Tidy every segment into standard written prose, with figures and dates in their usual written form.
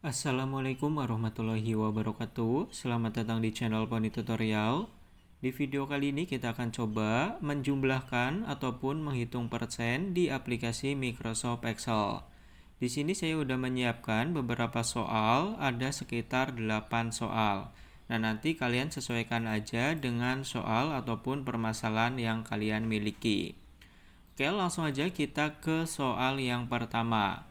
Assalamualaikum warahmatullahi wabarakatuh. Selamat datang di channel Poni Tutorial. Di video kali ini kita akan coba menjumlahkan ataupun menghitung persen di aplikasi Microsoft Excel. Di sini saya sudah menyiapkan beberapa soal, ada sekitar 8 soal. Nah, nanti kalian sesuaikan aja dengan soal ataupun permasalahan yang kalian miliki. Oke, langsung aja kita ke soal yang pertama.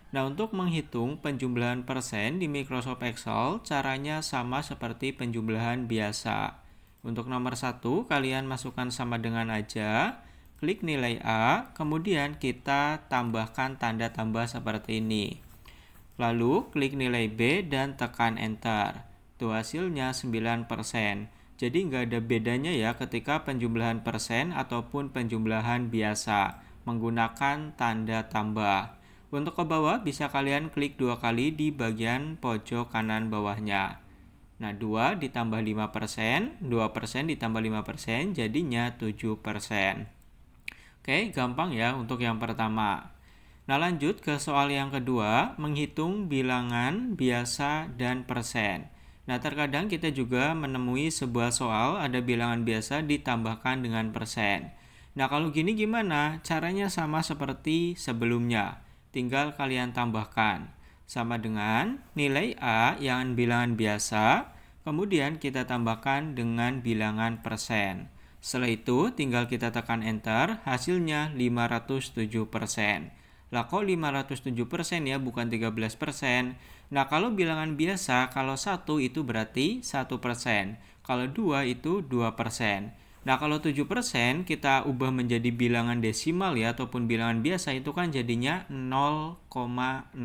Nah, untuk menghitung penjumlahan persen di Microsoft Excel, caranya sama seperti penjumlahan biasa. Untuk nomor 1, kalian masukkan sama dengan aja, klik nilai A, kemudian kita tambahkan tanda tambah seperti ini. Lalu, klik nilai B dan tekan Enter. Tuh hasilnya 9%. Jadi nggak ada bedanya ya ketika penjumlahan persen ataupun penjumlahan biasa menggunakan tanda tambah. Untuk ke bawah bisa kalian klik 2 kali di bagian pojok kanan bawahnya. Nah, 2 ditambah 5%, 2% ditambah 5% jadinya 7%. Oke, gampang ya untuk yang pertama. Nah, lanjut ke soal yang kedua, menghitung bilangan biasa dan persen. Nah, terkadang kita juga menemui sebuah soal ada bilangan biasa ditambahkan dengan persen. Nah, kalau gini gimana? Caranya sama seperti sebelumnya. Tinggal kalian tambahkan. Sama dengan nilai A yang bilangan biasa, kemudian kita tambahkan dengan bilangan persen. Setelah itu tinggal kita tekan Enter, hasilnya 507%. Lah kok 507% ya, bukan 13%? Nah, kalau bilangan biasa, kalau 1 itu berarti 1%. Kalau 2 itu 2%. Nah, kalau 7% kita ubah menjadi bilangan desimal ya, ataupun bilangan biasa, itu kan jadinya 0,07.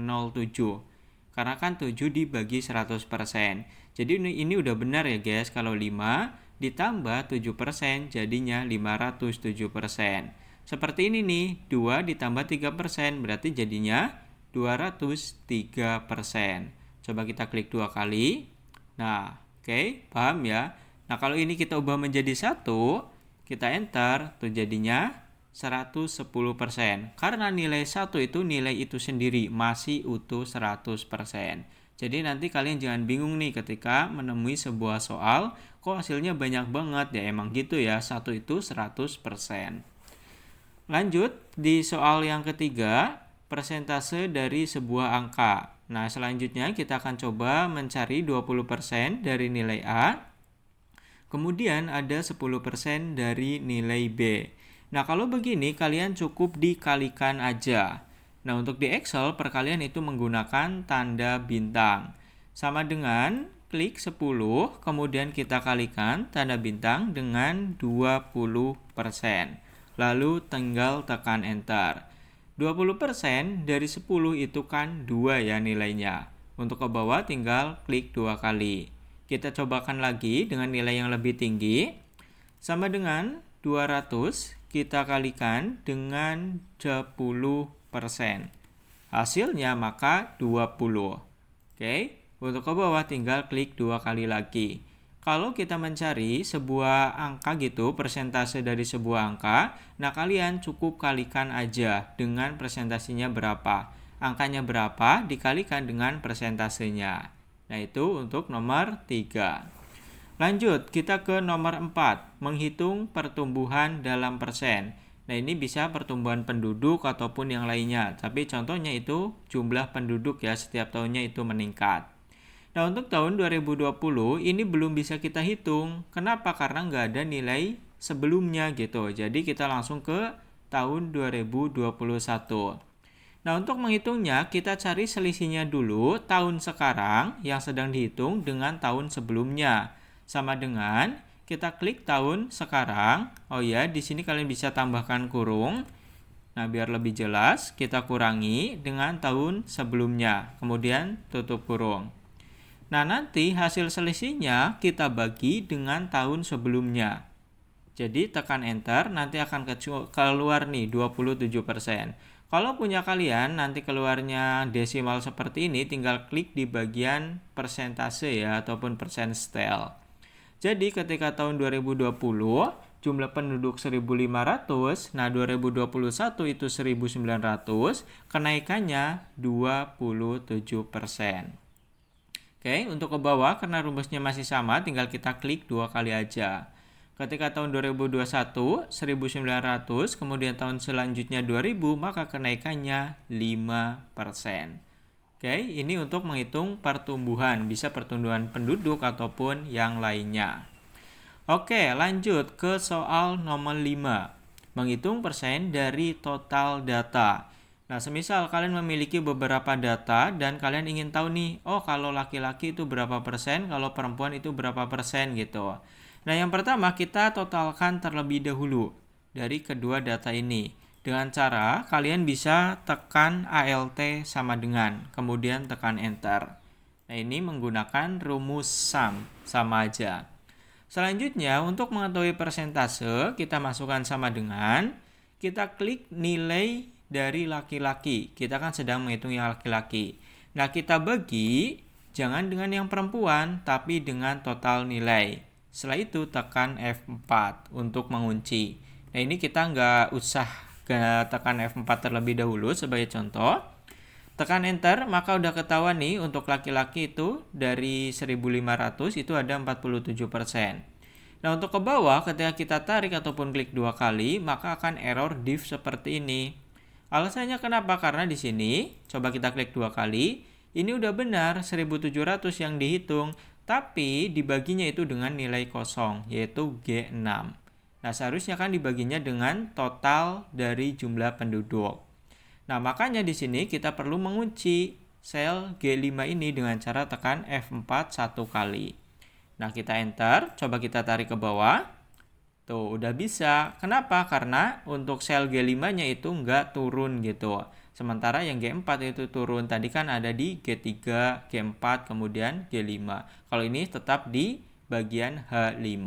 Karena kan 7 dibagi 100%. Jadi ini udah benar ya guys, kalau 5 ditambah 7% jadinya 507%. Seperti ini nih, 2 ditambah 3% berarti jadinya 203%. Coba kita klik 2 kali. Nah, oke, paham ya? Nah, kalau ini kita ubah menjadi 1, kita enter, tuh jadinya 110%. Karena nilai 1 itu nilai itu sendiri, masih utuh 100%. Jadi nanti kalian jangan bingung nih ketika menemui sebuah soal, kok hasilnya banyak banget, ya emang gitu ya, 1 itu 100%. Lanjut, di soal yang ketiga, persentase dari sebuah angka. Nah, selanjutnya kita akan coba mencari 20% dari nilai A. Kemudian ada 10% dari nilai B. Nah, kalau begini kalian cukup dikalikan aja. Nah, untuk di Excel perkalian itu menggunakan tanda bintang. Sama dengan klik 10, kemudian kita kalikan tanda bintang dengan 20%. Lalu tinggal tekan Enter. 20% dari 10 itu kan 2 ya nilainya. Untuk ke bawah tinggal klik 2 kali. Kita cobakan lagi dengan nilai yang lebih tinggi. Sama dengan 200, kita kalikan dengan 10%. Hasilnya maka 20. Oke, untuk ke bawah tinggal klik 2 kali lagi. Kalau kita mencari sebuah angka gitu, persentase dari sebuah angka, nah kalian cukup kalikan aja dengan persentasenya berapa. Angkanya berapa dikalikan dengan persentasenya. Nah, itu untuk nomor 3. Lanjut, kita ke nomor 4, menghitung pertumbuhan dalam persen. Nah, ini bisa pertumbuhan penduduk ataupun yang lainnya, tapi contohnya itu jumlah penduduk ya, setiap tahunnya itu meningkat. Nah, untuk tahun 2020 ini belum bisa kita hitung. Kenapa? Karena nggak ada nilai sebelumnya gitu. Jadi kita langsung ke tahun 2021. Nah, untuk menghitungnya kita cari selisihnya dulu tahun sekarang yang sedang dihitung dengan tahun sebelumnya. Sama dengan kita klik tahun sekarang. Oh ya, di sini kalian bisa tambahkan kurung. Nah, biar lebih jelas, kita kurangi dengan tahun sebelumnya. Kemudian tutup kurung. Nah, nanti hasil selisihnya kita bagi dengan tahun sebelumnya. Jadi tekan Enter, nanti akan keluar nih 27%. Kalau punya kalian nanti keluarnya desimal seperti ini, tinggal klik di bagian persentase ya, ataupun persentage. Jadi ketika tahun 2020 jumlah penduduk 1.500, nah 2021 itu 1.900, kenaikannya 27%. Oke, untuk ke bawah karena rumusnya masih sama, tinggal kita klik 2 kali aja. Ketika tahun 2021, 1.900, kemudian tahun selanjutnya 2.000, maka kenaikannya 5%. Oke, ini untuk menghitung pertumbuhan, bisa pertumbuhan penduduk ataupun yang lainnya. Oke, lanjut ke soal nomor 5. Menghitung persen dari total data. Nah, semisal kalian memiliki beberapa data dan kalian ingin tahu nih, oh kalau laki-laki itu berapa persen, kalau perempuan itu berapa persen gitu. Nah, yang pertama kita totalkan terlebih dahulu dari kedua data ini. Dengan cara kalian bisa tekan ALT sama dengan, kemudian tekan Enter. Nah, ini menggunakan rumus sum, sama aja. Selanjutnya, untuk mengetahui persentase, kita masukkan sama dengan, kita klik nilai dari laki-laki. Kita kan sedang menghitung yang laki-laki. Nah, kita bagi, jangan dengan yang perempuan, tapi dengan total nilai. Setelah itu, tekan F4 untuk mengunci. Nah, ini kita nggak usah tekan F4 terlebih dahulu sebagai contoh. Tekan Enter, maka udah ketahuan nih untuk laki-laki itu dari 1.500 itu ada 47%. Nah, untuk ke bawah ketika kita tarik ataupun klik 2 kali, maka akan error div seperti ini. Alasannya kenapa? Karena di sini, coba kita klik 2 kali, ini udah benar 1.700 yang dihitung, tapi dibaginya itu dengan nilai kosong, yaitu G6. Nah, seharusnya kan dibaginya dengan total dari jumlah penduduk. Nah, makanya di sini kita perlu mengunci sel G5 ini dengan cara tekan F4 1 kali. Nah, kita enter, coba kita tarik ke bawah. Tuh, udah bisa. Kenapa? Karena untuk sel G5-nya itu nggak turun gitu. Sementara yang G4 itu turun. Tadi kan ada di G3, G4, kemudian G5. Kalau ini tetap di bagian H5.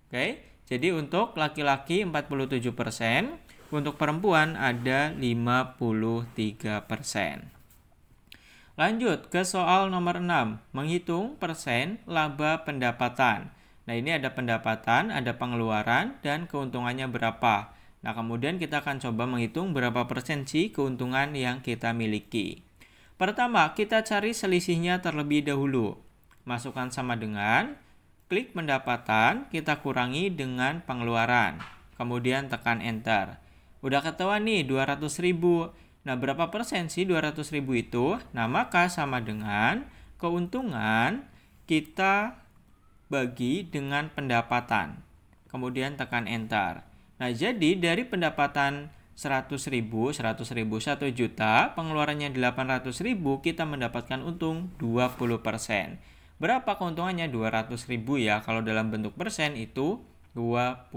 Oke, jadi untuk laki-laki 47%. Untuk perempuan ada 53%. Lanjut ke soal nomor 6. Menghitung persen laba pendapatan. Nah, ini ada pendapatan, ada pengeluaran, dan keuntungannya berapa. Nah, kemudian kita akan coba menghitung berapa persen sih keuntungan yang kita miliki. Pertama, kita cari selisihnya terlebih dahulu. Masukkan sama dengan, klik pendapatan, kita kurangi dengan pengeluaran. Kemudian tekan Enter. Udah ketahuan nih 200.000. Nah, berapa persen sih 200.000 itu? Nah, maka sama dengan keuntungan kita bagi dengan pendapatan. Kemudian tekan Enter. Nah, jadi dari pendapatan 100.000, 1 juta, pengeluarannya 800.000, kita mendapatkan untung 20%. Berapa keuntungannya? 200.000 ya. Kalau dalam bentuk persen itu 20%.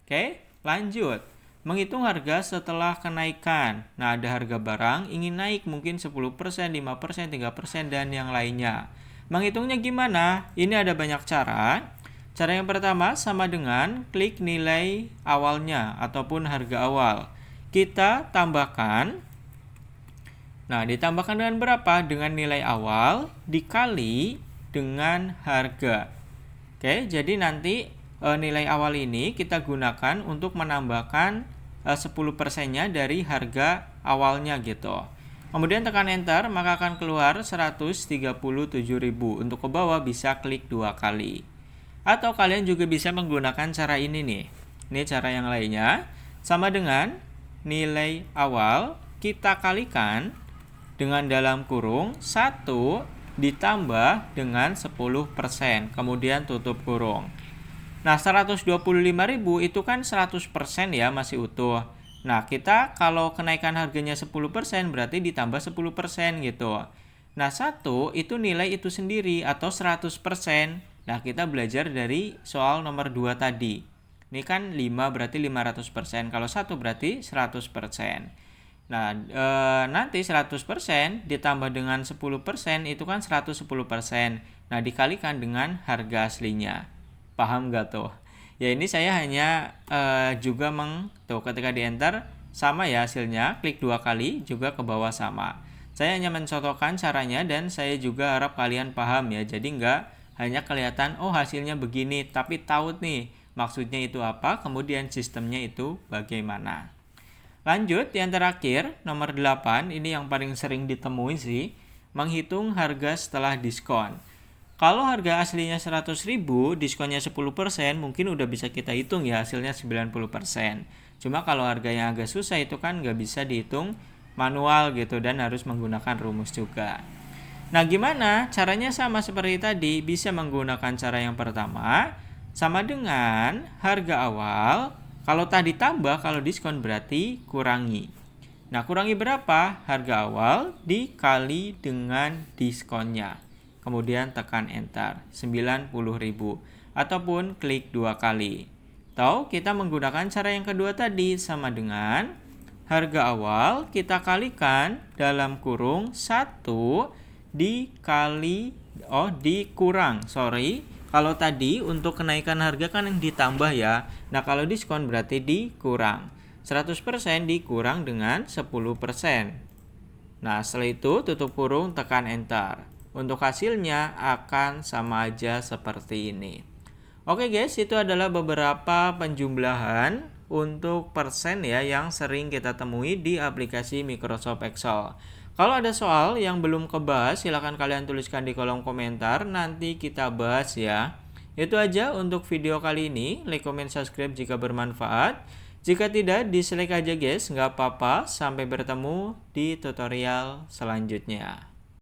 Oke? Lanjut, menghitung harga setelah kenaikan. Nah, ada harga barang, ingin naik mungkin 10%, 5%, 3%, dan yang lainnya. Menghitungnya gimana? Ini ada banyak cara. Cara yang pertama sama dengan klik nilai awalnya ataupun harga awal. Kita tambahkan. Nah, ditambahkan dengan berapa? Dengan nilai awal dikali dengan harga. Oke, jadi nanti nilai awal ini kita gunakan untuk menambahkan 10%-nya dari harga awalnya gitu. Kemudian tekan Enter, maka akan keluar 137.000. Untuk ke bawah bisa klik 2 kali. Atau kalian juga bisa menggunakan cara ini nih. Ini cara yang lainnya. Sama dengan nilai awal kita kalikan dengan dalam kurung 1 ditambah dengan 10%. Kemudian tutup kurung. Nah, 125.000 itu kan 100% ya, masih utuh. Nah, kita kalau kenaikan harganya 10% berarti ditambah 10% gitu. Nah, 1 itu nilai itu sendiri atau 100%. Nah, kita belajar dari soal nomor 2 tadi. Ini kan 5 berarti 500%. Kalau 1 berarti 100%. Nah, nanti 100% ditambah dengan 10% itu kan 110%. Nah, dikalikan dengan harga aslinya. Paham gak tuh? Ya, ini saya hanya juga tuh ketika di enter sama ya hasilnya, klik 2 kali juga ke bawah sama. Saya hanya mencontohkan caranya dan saya juga harap kalian paham ya. Jadi nggak hanya kelihatan oh hasilnya begini, tapi tahu nih maksudnya itu apa, kemudian sistemnya itu bagaimana. Lanjut, yang terakhir nomor 8, ini yang paling sering ditemui sih. menghitung harga setelah diskon. Kalau harga aslinya 100.000, diskonnya 10%, mungkin udah bisa kita hitung ya hasilnya 90%. Cuma kalau harganya agak susah itu kan nggak bisa dihitung manual gitu dan harus menggunakan rumus juga. Nah, gimana? Caranya sama seperti tadi, bisa menggunakan cara yang pertama, sama dengan harga awal, kalau tadi tambah, kalau diskon berarti kurangi. Nah, kurangi berapa? Harga awal dikali dengan diskonnya. Kemudian tekan enter, 90.000. Ataupun klik 2 kali. Atau kita menggunakan cara yang kedua tadi, sama dengan harga awal kita kalikan dalam kurung 1 dikurang. Kalau tadi untuk kenaikan harga kan yang ditambah ya. Nah, kalau diskon berarti dikurang. 100% dikurang dengan 10%. Nah, setelah itu tutup kurung, tekan enter. Untuk hasilnya akan sama aja seperti ini. Oke guys, itu adalah beberapa penjumlahan untuk persen ya yang sering kita temui di aplikasi Microsoft Excel. Kalau ada soal yang belum kebahas, silahkan kalian tuliskan di kolom komentar, nanti kita bahas ya. Itu aja untuk video kali ini. Like, comment, subscribe jika bermanfaat. Jika tidak, dislike aja guys, nggak apa-apa. Sampai bertemu di tutorial selanjutnya.